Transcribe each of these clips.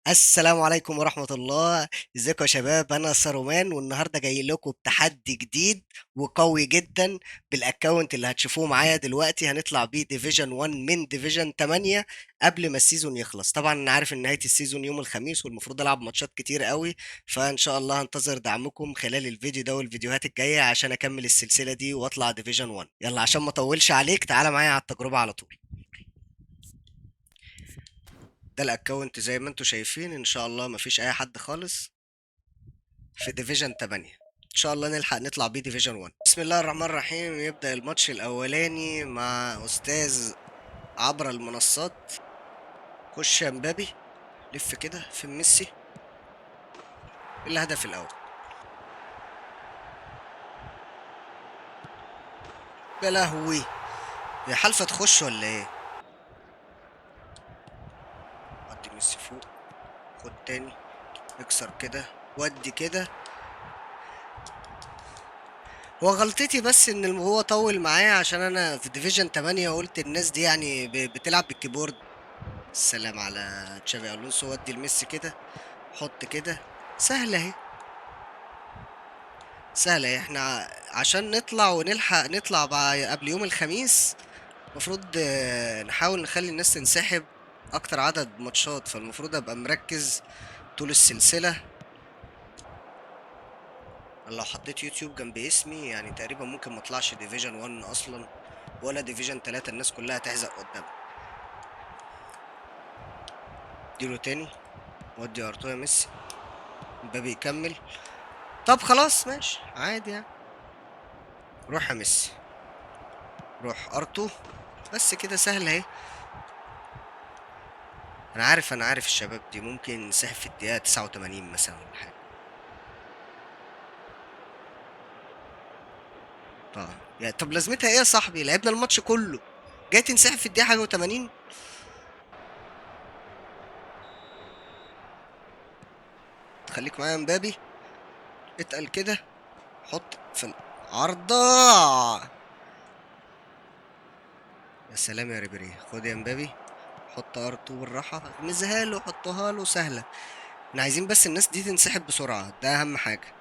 السلام عليكم ورحمة الله. ازيكم يا شباب؟ انا سارومان، والنهاردة جاي لكم بتحدي جديد وقوي جدا. بالاكونت اللي هتشوفوه معايا دلوقتي هنطلع بيه ديفيجن 1 من ديفيجن 8 قبل ما السيزون يخلص. طبعا انا عارف ان نهاية السيزون يوم الخميس والمفروض العب ماتشات كتير قوي، فان شاء الله هنتظر دعمكم خلال الفيديو ده والفيديوهات الجاية عشان اكمل السلسلة دي واطلع ديفيجن 1. يلا عشان ما اطولش عليك تعالى معايا على التجربة على طول. ده الاكونت زي ما انتم شايفين، ان شاء الله مفيش اي حد خالص في ديفيجن 8. ان شاء الله نلحق نطلع بيه ديفيجن 1. بسم الله الرحمن الرحيم. يبدأ الماتش الاولاني مع استاذ عبر المنصات. خش يا مبابي، لف كده في ميسي. الهدف الاول. يا لهوي، يا حلفة تخش ولا ايه؟ ودي ميسي فوق، خد تاني، اكسر كده، ودي كده. هو غلطتي بس ان هو طول معايا عشان انا في ديفيجن 8 قلت الناس دي يعني بتلعب بالكيبورد. السلام على تشافي الونسو. ودي الميسي كده، حط كده. سهلة اهي، سهلة. احنا عشان نطلع ونلحق نطلع قبل يوم الخميس المفروض نحاول نخلي الناس تنسحب اكتر عدد ماتشات، فالمفروض ابقى مركز طول السلسلة. أنا لو حطيت يوتيوب جنب اسمي يعني تقريبا ممكن ما اطلعش ديفيجن 1 اصلا ولا ديفيجن 3، الناس كلها تحزق قدام. اديله تاني، ودي ارتو يا ميسي. مبابي يكمل. طب خلاص ماشي عادي يعني. روح يا ميسي، روح ارتو. بس كده سهل اهي. انا عارف الشباب دي ممكن نسحب في الدقيقة 89 مثلا ولا حاجة. طب لازمتها ايه يا صاحبي؟ لعبنا الماتش كله جاي تنسحب في الدقيقة حاجة و80. خليك معايا يا مبابي، اتقل كده، حط في العارضة. يا سلام يا ريبيري، خد يا مبابي، حط ار2 بالراحة، نزلها له، حطها له، سهلة. احنا عايزين بس الناس دي تنسحب بسرعة، ده اهم حاجة.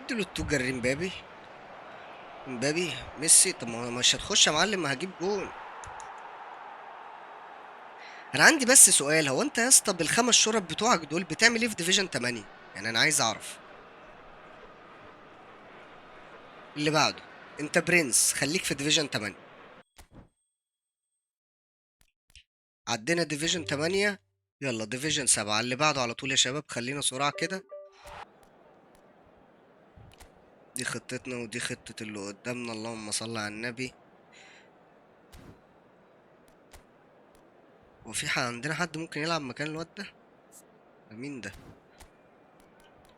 اديله التو جري مبابي. مبابي ميسي. طب ما هو مش هتخش يا معلم، ما هجيب جون. انا عندي بس سؤال، هو انت يا اسطى بالخمس شرب بتوعك دول بتعمل ايه في ديفيجن 8؟ يعني انا عايز اعرف. اللي بعده، انت برنس، خليك في ديفيجن 8. عدينا ديفيجن 8، يلا ديفيجن 7 اللي بعده على طول يا شباب. خلينا سرعة كده. دي خطتنا ودي خطة اللي قدامنا، اللهم صل على النبي. وفي عندنا حد ممكن يلعب مكان الواد ده؟ ده مين ده؟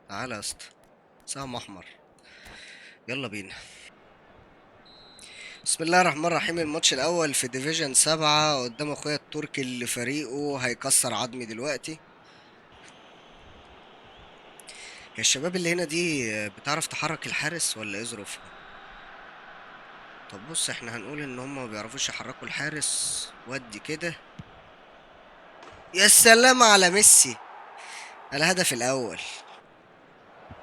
تعالى يا اسطى، سهم احمر، يلا بينا. بسم الله الرحمن الرحيم. الماتش الاول في ديفيجن 7 قدام اخويا التركي اللي فريقه هيكسر عظمي دلوقتي. هي الشباب اللي هنا دي بتعرف تحرك الحارس ولا ايه ظروفها؟ طب بص، احنا هنقول ان هم ما بيعرفوش يحركوا الحارس. ودي كده. يا سلام على ميسي، الهدف الاول.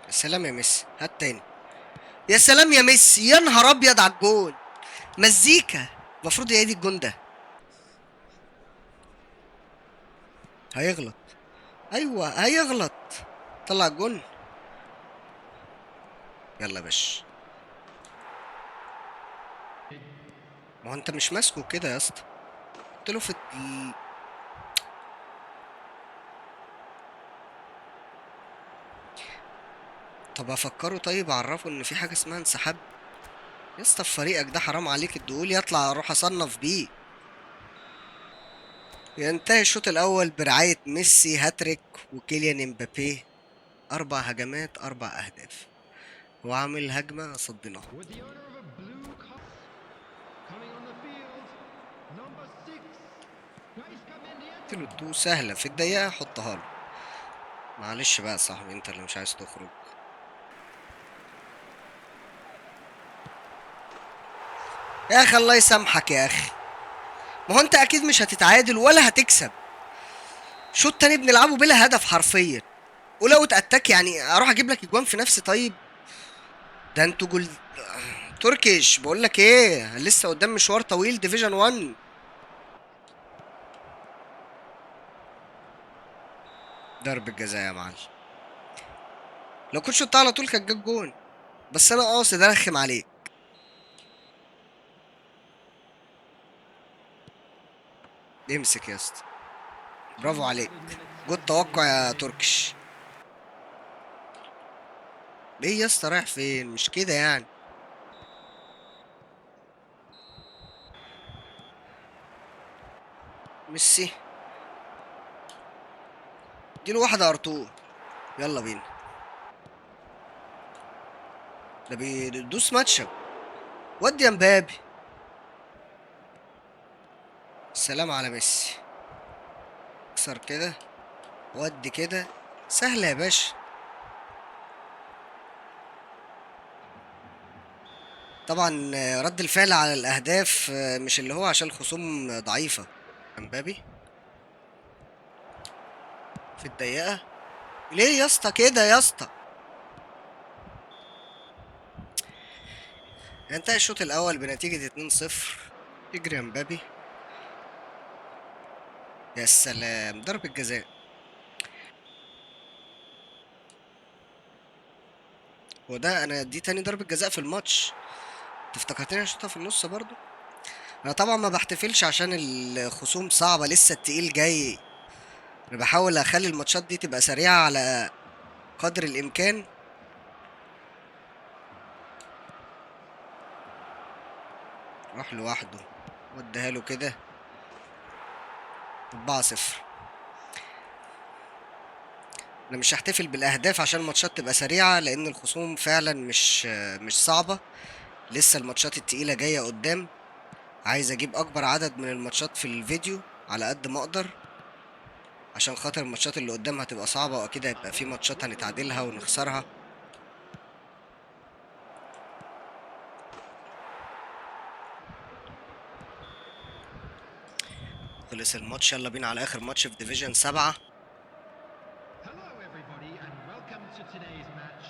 يا سلام يا ميسي، هات تاني. يا سلام يا ميسي، يا نهار ابيض على الجون. مزيكا. المفروض يعيد الجون ده. هيغلط. ايوه هيغلط. طلع الجون. يلا يا باشا. ما هو انت مش ماسكه كده يا اسطى. قلت له في طب افكره، طيب اعرفه ان في حاجه اسمها انسحاب. يا اسطى في فريقك ده حرام عليك، اديهولي اطلع اروح اصنف بيه. ينتهي الشوط الاول برعايه ميسي هاتريك وكيليان امبابي. 4 هجمات 4 اهداف. هو عامل هجمه صدناها. قلت له التو سهله في الدقيقه، حطها له. معلش بقى يا صاحبي، انت اللي مش عايز تخرج. يا اخي الله يسامحك يا اخي. ما هو انت اكيد مش هتتعادل ولا هتكسب. شوط تاني بنلعبه بلا هدف حرفيا، ولو اتأتاك يعني اروح اجيب لك اجوان في نفسي؟ طيب ده انتوا تركيش. بقول لك ايه، لسه قدام مشوار طويل ديفيجن 1. ضرب الجزاء يا معلم. لو كنت شطها على طول كان جاب جون، بس انا قاصد ارخم عليك. امسك يا اسطى، برافو عليك. جود توقع يا تركش. ايه يا اسطى رايح فين؟ مش كده يعني. ميسي، اديله واحدة ارتو. يلا بينا. ده بيدوس ماتشب. ودي يا مبابي. السلام على ميسي. اكسر كده، ودي كده، سهلة يا باشا. طبعا رد الفعل على الاهداف مش اللي هو عشان الخصوم ضعيفة. مبابي في الضيقة. ليه يا اسطى كده يا اسطى؟ ينتهي الشوط الاول بنتيجة 2-0. اجري يا مبابي. يا سلام، ضربة جزاء. هو ده، انا دي تاني ضربة جزاء في الماتش. انت افتكرتني اشوطها في النص برضو؟ انا طبعا ما بحتفلش عشان الخصوم صعبة، لسه التقيل جاي. انا بحاول اخلي الماتشات دي تبقى سريعة على قدر الامكان. راح لوحده، وديها له كده. 4-0. انا مش هحتفل بالاهداف عشان الماتشات تبقى سريعة، لان الخصوم فعلا مش صعبة. لسه الماتشات التقيلة جاية قدام. عايز اجيب اكبر عدد من الماتشات في الفيديو على قد ما اقدر، عشان خاطر الماتشات اللي قدام هتبقى صعبة، واكيد هيبقى في ماتشات هنتعادلها ونخسرها. خلص الماتش، يلا بينا على اخر ماتش في ديفيجن 7. Hello, everybody, and welcome to today's match.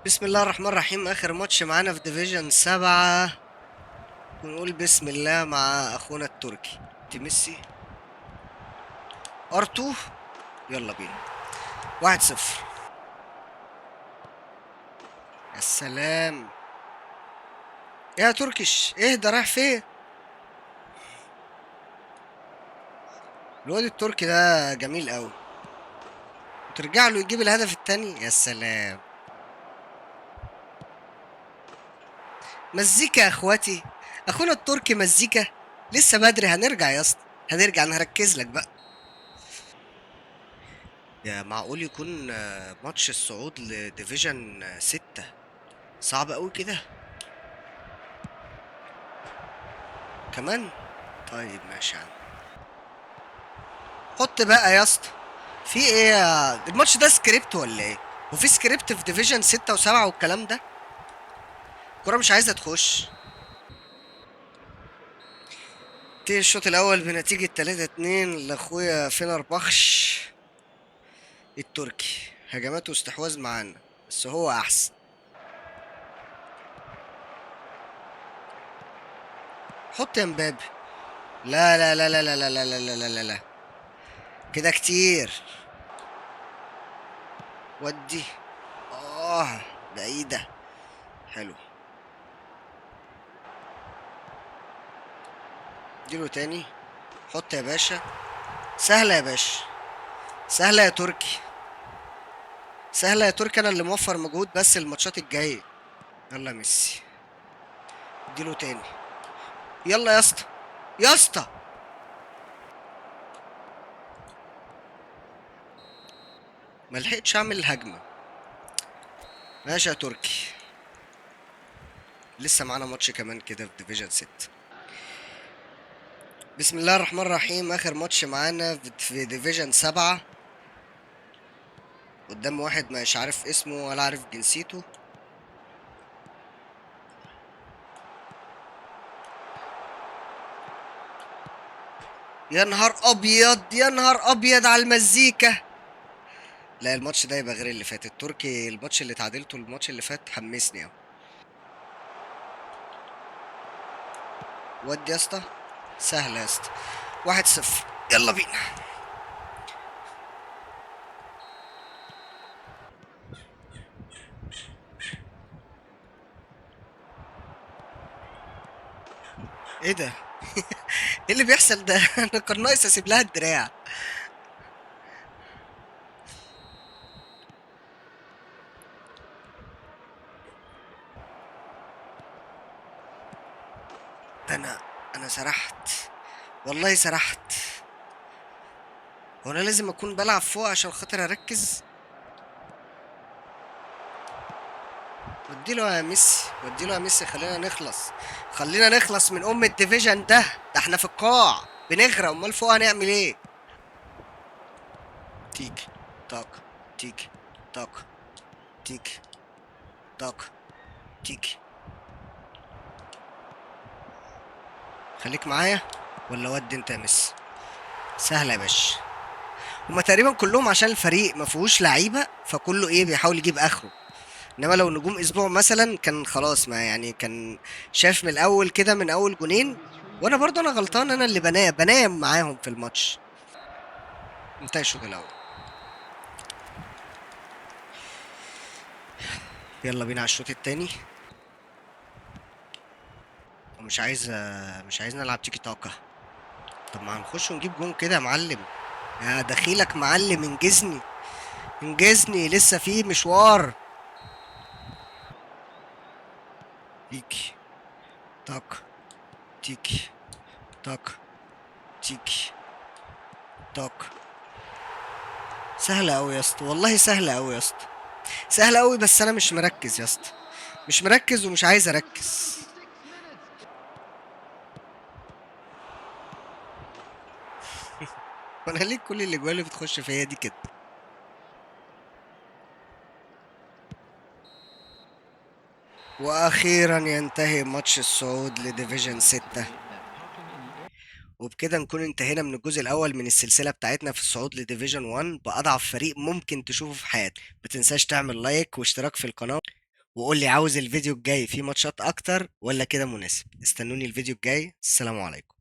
بسم الله الرحمن الرحيم. اخر ماتش معانا في ديفيجن 7، ونقول بسم الله مع اخونا التركي تيميسي ار2. يلا بينا. 1-0. يا سلام يا تركش، اهدى، رايح فين؟ الواد التركي ده جميل قوي، وترجع له يجيب الهدف التاني. يا سلام. مزيكا يا اخواتي، اخونا التركي مزيكا. لسه بدري، هنرجع يا اسطى، هنرجع، انا هركز لك بقى. يا معقول يكون ماتش الصعود لديفيجن 6 صعب قوي كده كمان؟ طيب ماشي يا عم. حط بقى يا اسطى. في ايه الماتش ده سكريبت ولا ايه؟ وفي سكريبت في ديفيجن 6 و7 والكلام ده؟ الكورة مش عايزة تخش. انتهي الشوط الاول بنتيجة 3-2 لاخويا فينربخش التركي. هجمات واستحواذ معانا، بس هو احسن. حط يا مبابي. لا لا لا لا لا لا لا لا لا لا لا لا. كده كتير. ودي. اه، بعيدة. حلو. اديله تاني. حط يا باشا. سهلة يا باشا، سهلة يا تركي، سهلة يا تركي. انا اللي موفر مجهود بس الماتشات الجاية. يلا يا ميسي، اديله تاني. يلا يا اسطى، يا اسطى. ما لحقتش اعمل هجمة. ماشي يا تركي. لسه معانا ماتش كمان كده في ديفيجن 6. بسم الله الرحمن الرحيم. اخر ماتش معانا في ديفيجن 7، قدام واحد مش عارف اسمه ولا عارف جنسيته. يا نهار ابيض، يا نهار ابيض على المزيكا. لا الماتش ده يبقى غير اللي فات. التركي الماتش اللي تعادلته الماتش اللي فات حمسني اوي. ودي يا اسطى. سهله يا اسطى. 1-0. يلا بينا. ايه ده؟ ايه اللي بيحصل ده؟ انا كان ناقص اسيب لها الدراع. ده انا سرحت. والله سرحت. هو انا لازم اكون بلعب فوق عشان خاطر اركز؟ وديله يا ميسي، وديله يا ميسي، خلينا نخلص. خلينا نخلص من الديفيجن ده. ده احنا في القاع بنغرق، امال فوق هنعمل ايه؟ تيك تاك. تيك تاك. تيك تاك. تيك. خليك معايا. ولا ودي انت يا ميسي. سهله يا باشا. هما تقريبا كلهم عشان الفريق ما فيهوش لعيبه، فكله ايه بيحاول يجيب اخره. انما لو نجوم اسبوع مثلا كان خلاص، ما يعني كان شاف من الاول كده من اول جونين. وانا برضه انا غلطان، انا اللي بنام معاهم في الماتش. انتهى الشوط الاول. يلا بينا على الشوط التاني. ومش عايز مش عايز نلعب تيكي تاكا. طب ما هنخش ونجيب جون كده يا معلم. يا دخيلك معلم، انجزني. انجزني لسه في مشوار. تيكي تاك. تيكي تاك. تيكي تاك. سهلة أوي يا اسطى، والله سهلة أوي يا اسطى. سهلة أوي، بس أنا مش مركز يا اسطى. مش مركز ومش عايز أركز. وأنا ليه كل اللي جوالي بتخش فيا دي كده؟ وأخيرا ينتهي ماتش الصعود لديفيجن 6. وبكده نكون انتهينا من الجزء الأول من السلسلة بتاعتنا في الصعود لديفيجن 1 بأضعف فريق ممكن تشوفه في حياتك. متنساش تعمل لايك واشتراك في القناة. وقول لي عاوز الفيديو الجاي فيه ماتشات أكتر ولا كده مناسب. استنوني الفيديو الجاي. السلام عليكم.